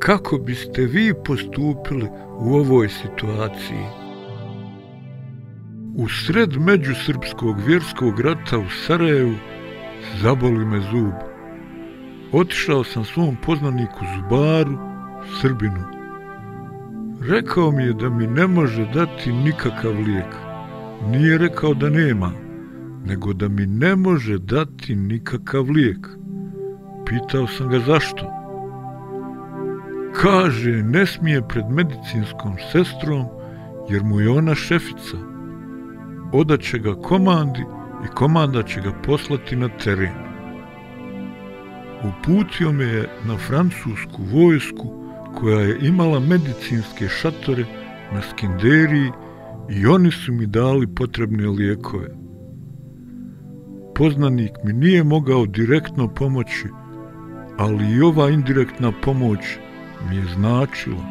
kako biste vi postupili u ovoj situaciji? U sred međusrpskog vjerskog rata u Sarajevu zaboli me zub. Otišao sam svom poznaniku zubaru, Srbinu. Rekao mi je da mi ne može dati nikakav lijek. Nije rekao da nema, nego da mi ne može dati nikakav lijek. Pitao sam ga zašto. Kaže, ne smije pred medicinskom sestrom, jer mu je ona šefica. Odaće ga komandi i komanda će ga poslati na teren. Uputio me je na francusku vojsku koja je imala medicinske šatore na Skenderiji i oni su mi dali potrebne lijekove. Poznanik mi nije mogao direktno pomoći, ali i ova indirektna pomoć mi je značila.